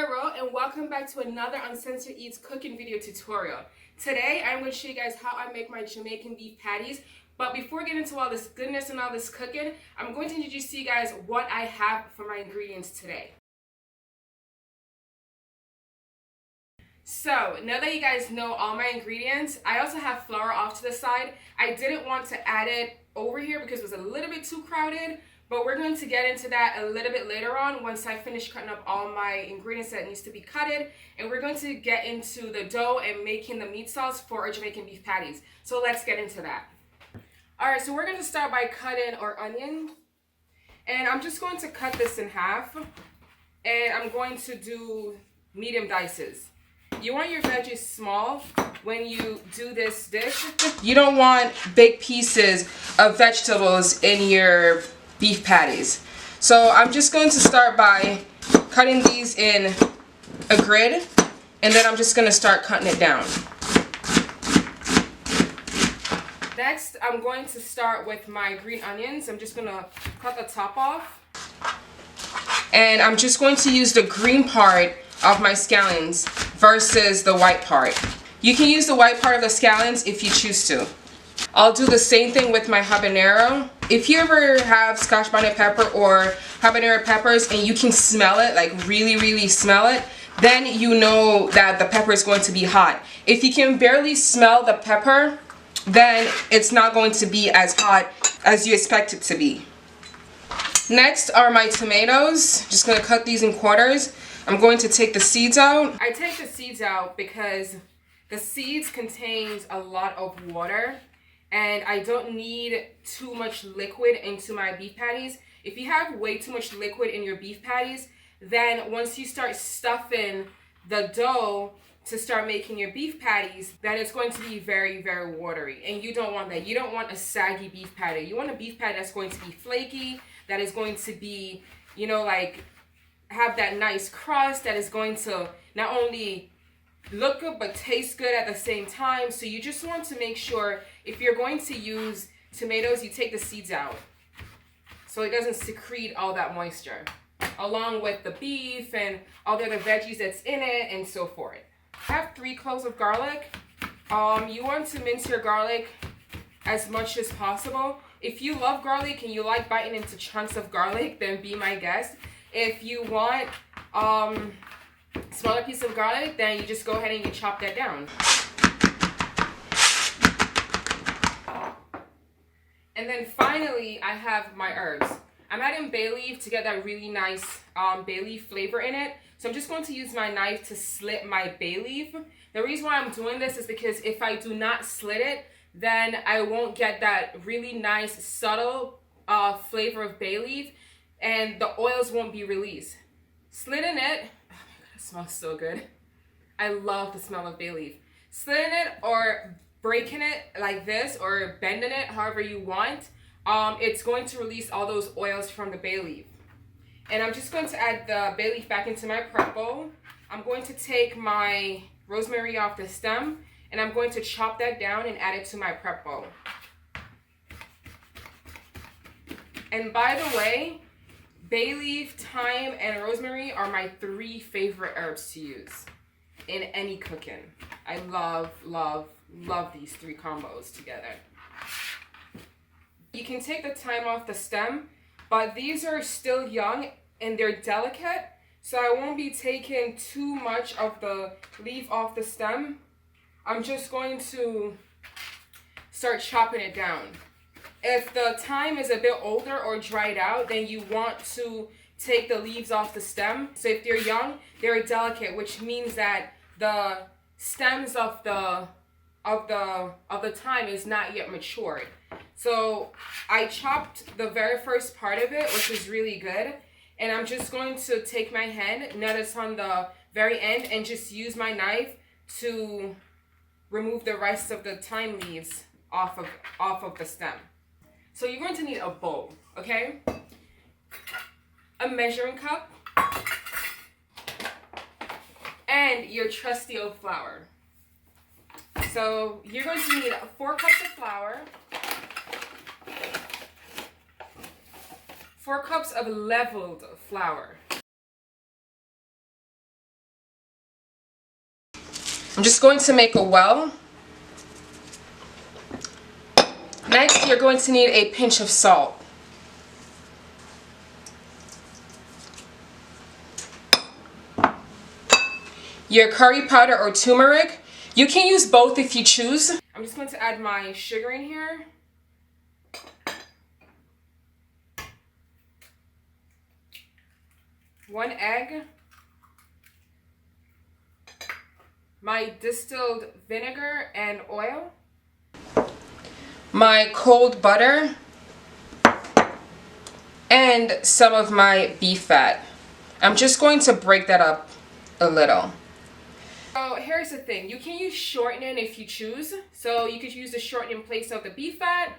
girl, and welcome back to another Uncensored Eats cooking video tutorial. Today I'm going to show you guys how I make my Jamaican beef patties. But before getting into all this goodness and all this cooking, I'm going to introduce to you guys what I have for my ingredients today. So now that you guys know all my ingredients, I also have flour off to the side. I didn't want to add it over here because it was a little bit too crowded. But we're going to get into that a little bit later on once I finish cutting up all my ingredients that needs to be cutted. And we're going to get into the dough and making the meat sauce for our Jamaican beef patties. So let's get into that. Alright, so we're going to start by cutting our onion. And I'm just going to cut this in half. And I'm going to do medium dices. You want your veggies small when you do this dish. You don't want big pieces of vegetables in your beef patties. So I'm just going to start by cutting these in a grid, and then I'm just going to start cutting it down. Next, I'm going to start with my green onions. I'm just going to cut the top off. And I'm just going to use the green part of my scallions versus the white part. You can use the white part of the scallions if you choose to. I'll do the same thing with my habanero. If you ever have scotch bonnet pepper or habanero peppers and you can smell it, like really smell it, then you know that the pepper is going to be hot. If you can barely smell the pepper, then it's not going to be as hot as you expect it to be. Next are my tomatoes. Just going to cut these in quarters. I'm going to take the seeds out. I take the seeds out because the seeds contain a lot of water. And I don't need too much liquid into my beef patties. If you have way too much liquid in your beef patties, then once you start stuffing the dough to start making your beef patties, then it's going to be very watery. And you don't want that. You don't want a saggy beef patty. You want a beef patty that's going to be flaky, that is going to be, you know, like have that nice crust, that is going to not only look good but taste good at the same time. So you just want to make sure if you're going to use tomatoes, you take the seeds out so it doesn't secrete all that moisture, along with the beef and all the other veggies that's in it and so forth. I have 3 cloves of garlic. You want to mince your garlic as much as possible. If you love garlic and you like biting into chunks of garlic, then be my guest. If you want smaller piece of garlic, then you just go ahead and you chop that down. And then finally, I have my herbs. I'm adding bay leaf to get that really nice bay leaf flavor in it. So I'm just going to use my knife to slit my bay leaf. The reason why I'm doing this is because if I do not slit it, then I won't get that really nice subtle flavor of bay leaf, and the oils won't be released. Slitting it, it smells so good. I love the smell of bay leaf. Slitting it or breaking it like this or bending it however you want, it's going to release all those oils from the bay leaf. And I'm just going to add the bay leaf back into my prep bowl. I'm going to take my rosemary off the stem and I'm going to chop that down and add it to my prep bowl. And by the way, bay leaf, thyme, and rosemary are my 3 favorite herbs to use in any cooking. I love these 3 combos together. You can take the thyme off the stem, but these are still young and they're delicate, so I won't be taking too much of the leaf off the stem. I'm just going to start chopping it down. If the thyme is a bit older or dried out, then you want to take the leaves off the stem. So if they're young, they're delicate, which means that the stems of the thyme is not yet matured. So I chopped the very first part of it, which is really good. And I'm just going to take my hand, now that's on the very end, and just use my knife to remove the rest of the thyme leaves off of the stem. So you're going to need a bowl, okay? A measuring cup, and your trusty old flour. So you're going to need 4 cups of flour, 4 cups of leveled flour, I'm just going to make a well. Next, you're going to need a pinch of salt. Your curry powder or turmeric. You can use both if you choose. I'm just going to add my sugar in here. One egg. My distilled vinegar and oil. My cold butter. And some of my beef fat. I'm just going to break that up a little. So here's the thing, you can use shortening if you choose. So you could use the shortening in place of the beef fat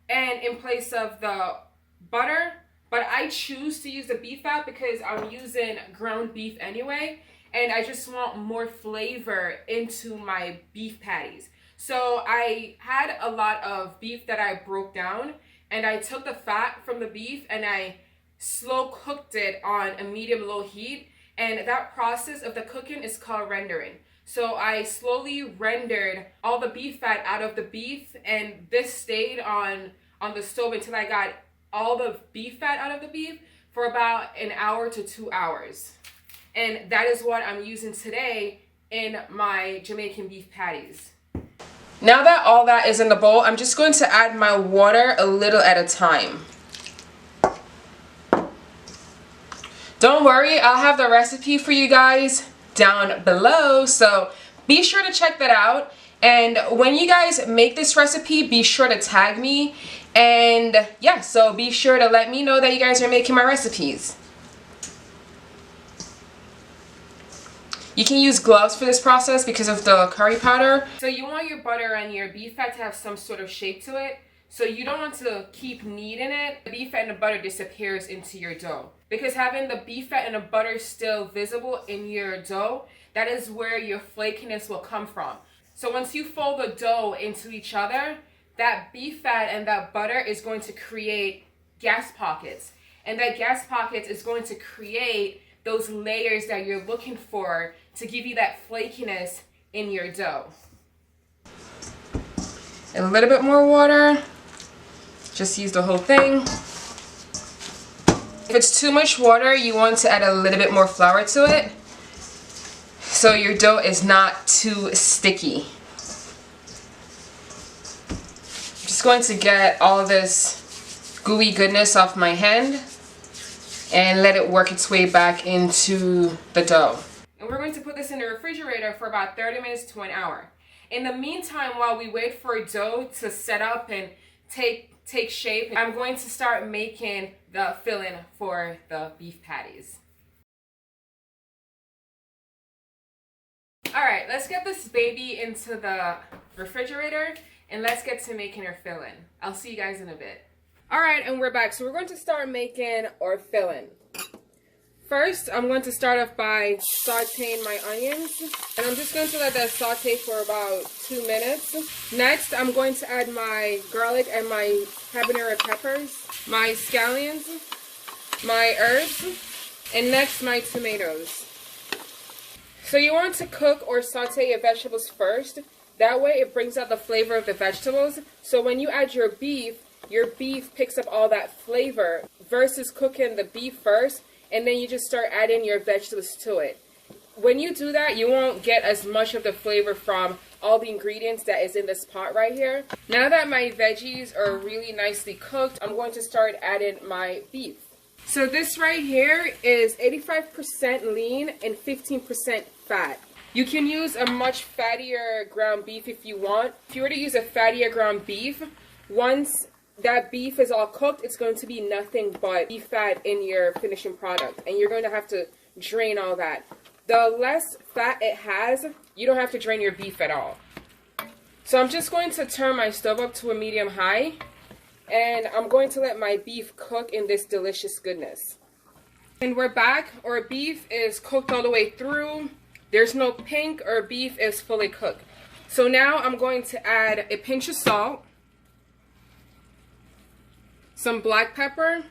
and in place of the butter. But I choose to use the beef fat because I'm using ground beef anyway. And I just want more flavor into my beef patties. So I had a lot of beef that I broke down. And I took the fat from the beef and I slow cooked it on a medium-low heat. And that process of the cooking is called rendering. So I slowly rendered all the beef fat out of the beef, and this stayed on the stove until I got all the beef fat out of the beef for about an hour to 2 hours. And that is what I'm using today in my Jamaican beef patties. Now that all that is in the bowl, I'm just going to add my water a little at a time. Don't worry, I'll have the recipe for you guys down below, so be sure to check that out. And when you guys make this recipe, be sure to tag me. And yeah, so be sure to let me know that you guys are making my recipes. You can use gloves for this process because of the curry powder. So you want your butter and your beef fat to have some sort of shape to it. So you don't want to keep kneading it. The beef fat and the butter disappears into your dough. Because having the beef fat and the butter still visible in your dough, that is where your flakiness will come from. So once you fold the dough into each other, that beef fat and that butter is going to create gas pockets. And that gas pockets is going to create those layers that you're looking for to give you that flakiness in your dough. A little bit more water. Just use the whole thing. If it's too much water, you want to add a little bit more flour to it so your dough is not too sticky. I'm just going to get all of this gooey goodness off my hand and let it work its way back into the dough. And we're going to put this in the refrigerator for about 30 minutes to an hour. In the meantime, while we wait for dough to set up and take shape, I'm going to start making the filling for the beef patties. Alright, let's get this baby into the refrigerator and let's get to making our filling. I'll see you guys in a bit. Alright, and we're back. So we're going to start making our filling. First, I'm going to start off by sauteing my onions. And I'm just going to let that saute for about 2 minutes. Next, I'm going to add my garlic and my habanero peppers, my scallions, my herbs, and next my tomatoes. So you want to cook or saute your vegetables first. That way it brings out the flavor of the vegetables. So when you add your beef picks up all that flavor versus cooking the beef first and then you just start adding your vegetables to it. When you do that, you won't get as much of the flavor from all the ingredients that is in this pot right here. Now that my veggies are really nicely cooked, I'm going to start adding my beef. So this right here is 85% lean and 15% fat. You can use a much fattier ground beef if you want. If you were to use a fattier ground beef, once that beef is all cooked, it's going to be nothing but beef fat in your finishing product. And you're going to have to drain all that. The less fat it has, you don't have to drain your beef at all. So I'm just going to turn my stove up to a medium high. And I'm going to let my beef cook in this delicious goodness. And we're back. Our beef is cooked all the way through. There's no pink. Our beef is fully cooked. So now I'm going to add a pinch of salt, some black pepper,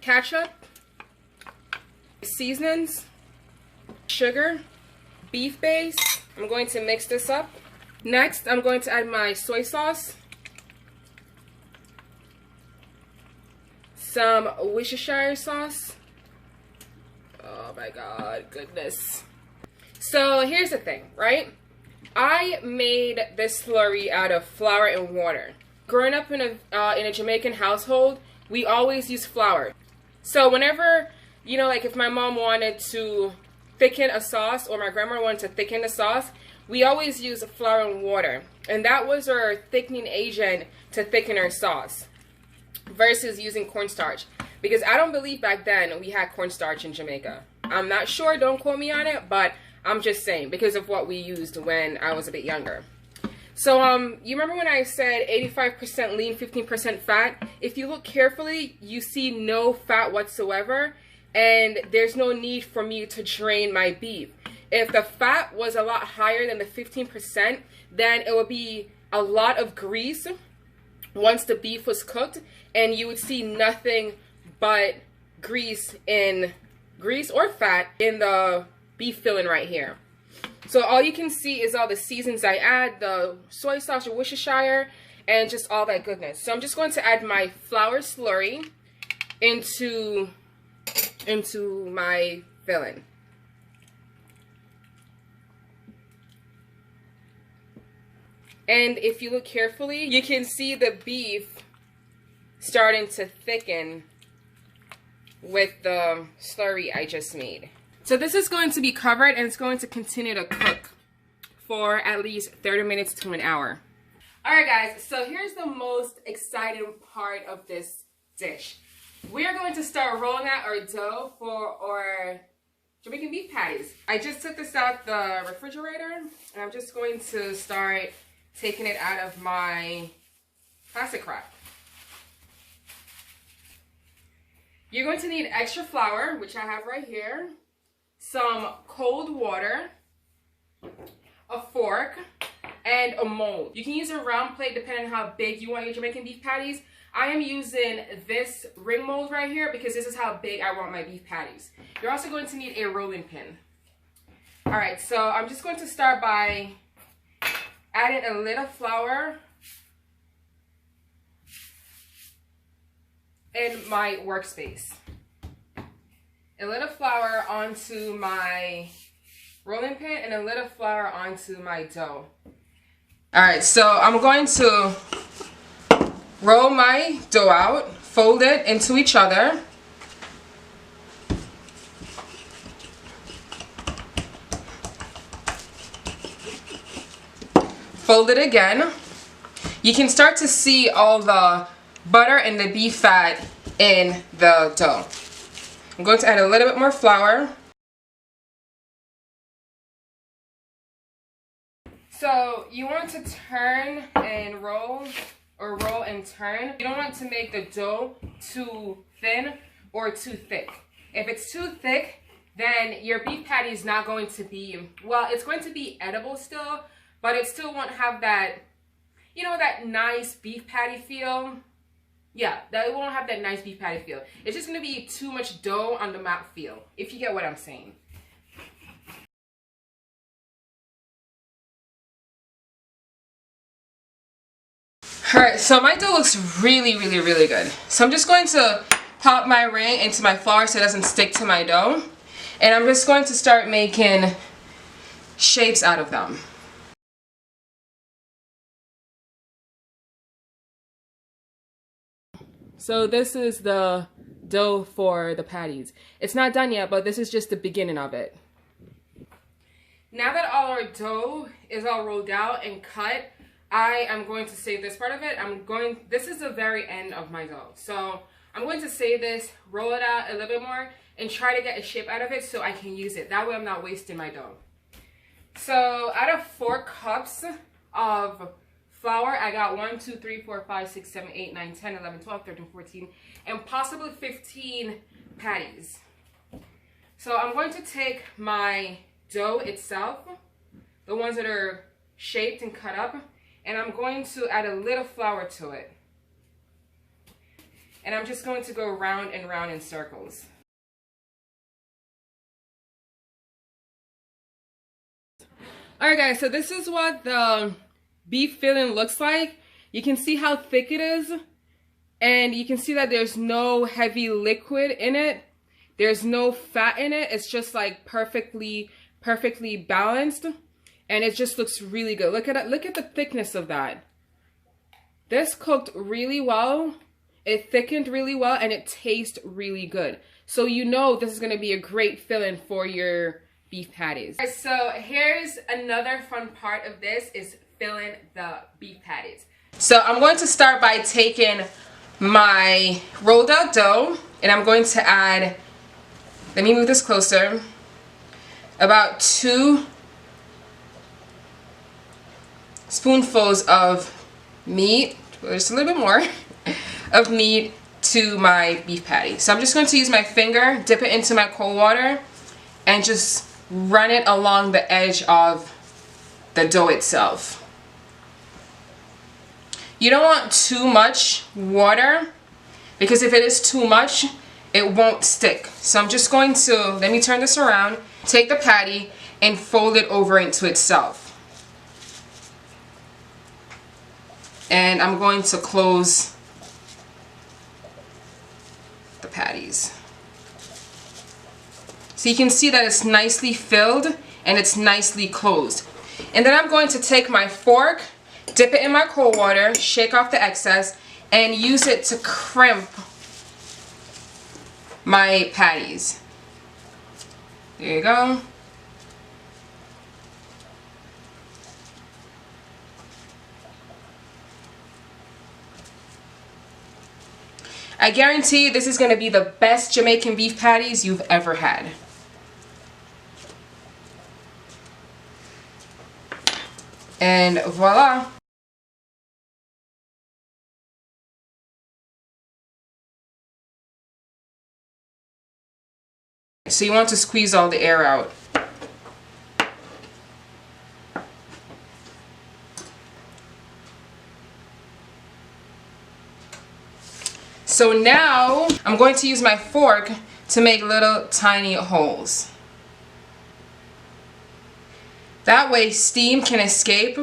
ketchup, seasonings, sugar, beef base. I'm going to mix this up. Next, I'm going to add my soy sauce, some Worcestershire sauce. Oh my god, goodness. So here's the thing, right? I made this slurry out of flour and water. Growing up in a Jamaican household, we always use flour. So whenever, you know, like if my mom wanted to thicken a sauce or my grandma wanted to thicken the sauce, we always use flour and water. And that was our thickening agent to thicken our sauce versus using cornstarch. Because I don't believe back then we had cornstarch in Jamaica. I'm not sure, don't quote me on it, but I'm just saying because of what we used when I was a bit younger. So you remember when I said 85% lean, 15% fat? If you look carefully, you see no fat whatsoever, and there's no need for me to drain my beef. If the fat was a lot higher than the 15%, then it would be a lot of grease once the beef was cooked, and you would see nothing but grease or fat in the beef filling right here. So all you can see is all the seasons I add, the soy sauce or Worcestershire, and just all that goodness. So I'm just going to add my flour slurry into my filling. And if you look carefully, you can see the beef starting to thicken with the slurry I just made. So this is going to be covered and it's going to continue to cook for at least 30 minutes to an hour. Alright guys, so here's the most exciting part of this dish. We are going to start rolling out our dough for our Jamaican beef patties. I just took this out the refrigerator and I'm just going to start taking it out of my plastic wrap. You're going to need extra flour, which I have right here, some cold water, a fork, and a mold. You can use a round plate depending on how big you want your Jamaican beef patties. I am using this ring mold right here because this is how big I want my beef patties. You're also going to need a rolling pin. Alright, so I'm just going to start by adding a little flour in my workspace. A little flour onto my rolling pin and a little flour onto my dough. Alright, so I'm going to roll my dough out, fold it into each other. Fold it again. You can start to see all the butter and the beef fat in the dough. I'm going to add a little bit more flour. So you want to turn and roll, or roll and turn. You don't want to make the dough too thin or too thick. If it's too thick, then your beef patty is not going to be, well, it's going to be edible still, but it still won't have that, you know, that nice beef patty feel. Yeah, it won't have that nice beef patty feel. It's just going to be too much dough on the mouth feel, if you get what I'm saying. Alright, so my dough looks really, really, really good. So I'm just going to pop my ring into my flour so it doesn't stick to my dough. And I'm just going to start making shapes out of them. So this is the dough for the patties. It's not done yet, but this is just the beginning of it. Now that all our dough is all rolled out and cut, I am going to save this part of it. This is the very end of my dough. So I'm going to save this, roll it out a little bit more, and try to get a shape out of it so I can use it. That way I'm not wasting my dough. So out of 4 cups of flour, I got 1, 2, 3, 4, 5, 6, 7, 8, 9, 10, 11, 12, 13, 14, and possibly 15 patties. So I'm going to take my dough itself, the ones that are shaped and cut up, and I'm going to add a little flour to it. And I'm just going to go round and round in circles. Alright guys, so this is what the beef filling looks like. You can see how thick it is. And you can see that there's no heavy liquid in it. There's no fat in it. It's just like perfectly balanced. And it just looks really good. Look at it. Look at the thickness of that. This cooked really well. It thickened really well and it tastes really good. So you know this is going to be a great filling for your beef patties. Right, so here's another fun part of this is filling the beef patties. So I'm going to start by taking my rolled out dough and I'm going to add, let me move this closer, about 2 spoonfuls of meat, just a little bit more, of meat to my beef patty. So I'm just going to use my finger, dip it into my cold water, and just run it along the edge of the dough itself. You don't want too much water because if it is too much, it won't stick. So I'm just going to, let me turn this around, take the patty and fold it over into itself. And I'm going to close the patties. So you can see that it's nicely filled and it's nicely closed. And then I'm going to take my fork, dip it in my cold water, shake off the excess, and use it to crimp my patties. There you go. I guarantee you this is going to be the best Jamaican beef patties you've ever had. And voila. So you want to squeeze all the air out. So now I'm going to use my fork to make little tiny holes. That way steam can escape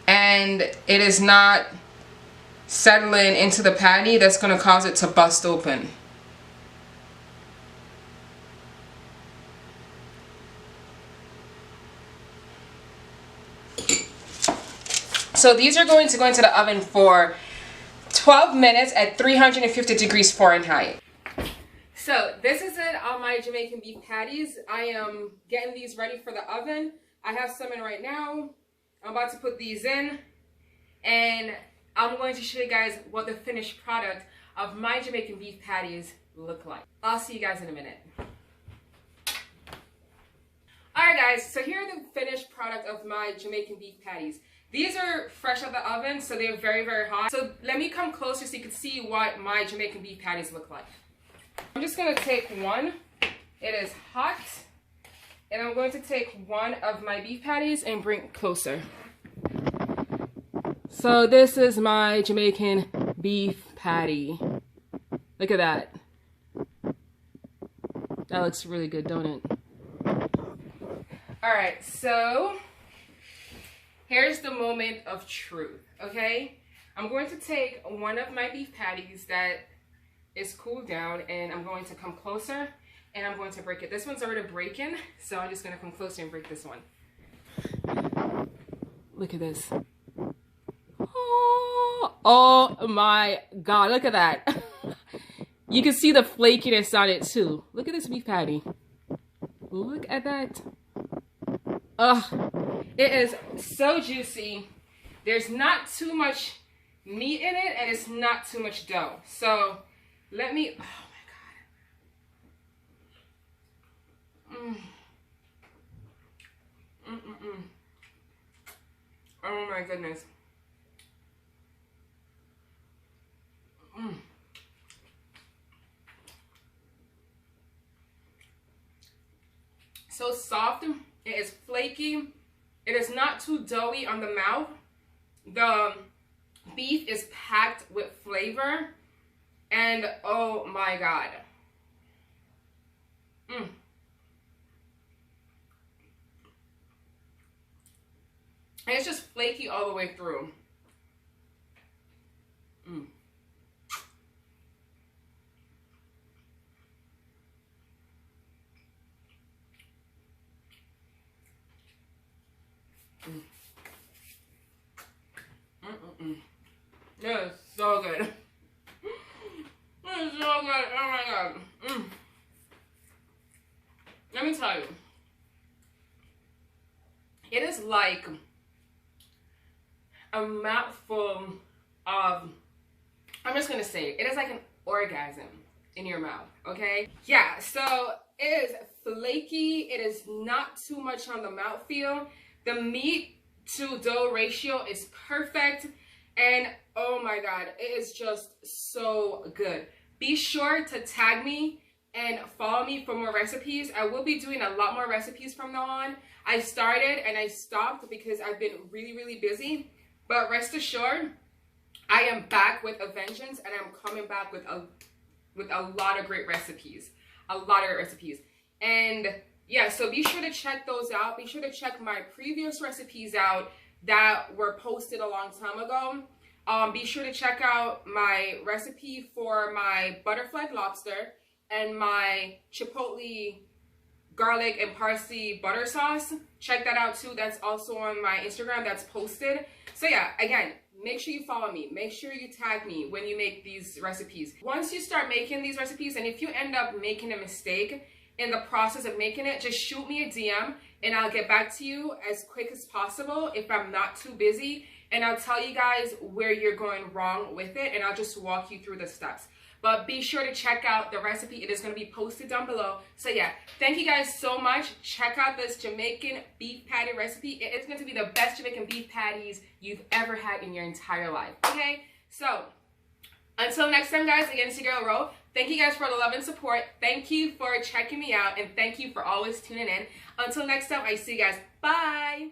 and it is not settling into the patty that's going to cause it to bust open. So these are going to go into the oven for 12 minutes at 350 degrees Fahrenheit. So this is it on my Jamaican beef patties. I am getting these ready for the oven. I have some in right now. I'm about to put these in and I'm going to show you guys what the finished product of my Jamaican beef patties look like. I'll see you guys in a minute. Alright guys, so here are the finished product of my Jamaican beef patties. These are fresh out of the oven, so they're very hot. So let me come closer so you can see what my Jamaican beef patties look like. I'm just going to take one. It is hot. And I'm going to take one of my beef patties and bring it closer. So this is my Jamaican beef patty. Look at that. That looks really good, don't it? Alright, so here's the moment of truth, okay? I'm going to take one of my beef patties that is cooled down and I'm going to come closer and I'm going to break it. This one's already breaking, so I'm just going to come closer and break this one. Look at this. Oh my God, look at that. You can see the flakiness on it too. Look at this beef patty. Look at that. Ugh, it is so juicy. There's not too much meat in it and it's not too much dough. So let me, oh my God. Oh my goodness. So soft, it is flaky, it is not too doughy on the mouth. The beef is packed with flavor, and oh my God. And it's just flaky all the way through. Mm. Mm. Mm-mm-mm. That is so good. That is so good. Oh my god. Mm. Let me tell you. It is like a mouthful of, I'm just gonna say it is like an orgasm in your mouth, okay? Yeah, so it is flaky. It is not too much on the mouthfeel. The meat to dough ratio is perfect. And oh my god, it is just so good. Be sure to tag me and follow me for more recipes. I will be doing a lot more recipes from now on. I started and I stopped because I've been really busy. But rest assured, I am back with a vengeance, and I'm coming back with a lot of great recipes. A lot of recipes. And yeah, so be sure to check those out. Be sure to check my previous recipes out that were posted a long time ago. Be sure to check out my recipe for my butterfly lobster and my chipotle garlic and parsley butter sauce. Check that out too. That's also on my Instagram. That's posted. So yeah, again, make sure you follow me. Make sure you tag me when you make these recipes. Once you start making these recipes, and if you end up making a mistake in the process of making it, just shoot me a DM and I'll get back to you as quick as possible if I'm not too busy. And I'll tell you guys where you're going wrong with it, and I'll just walk you through the steps. But be sure to check out the recipe. It is going to be posted down below. So yeah, thank you guys so much. Check out this Jamaican beef patty recipe. It is going to be the best Jamaican beef patties you've ever had in your entire life. Okay, so until next time, guys, again, it's your girl Ro. Thank you guys for the love and support. Thank you for checking me out, and thank you for always tuning in. Until next time, I see you guys. Bye.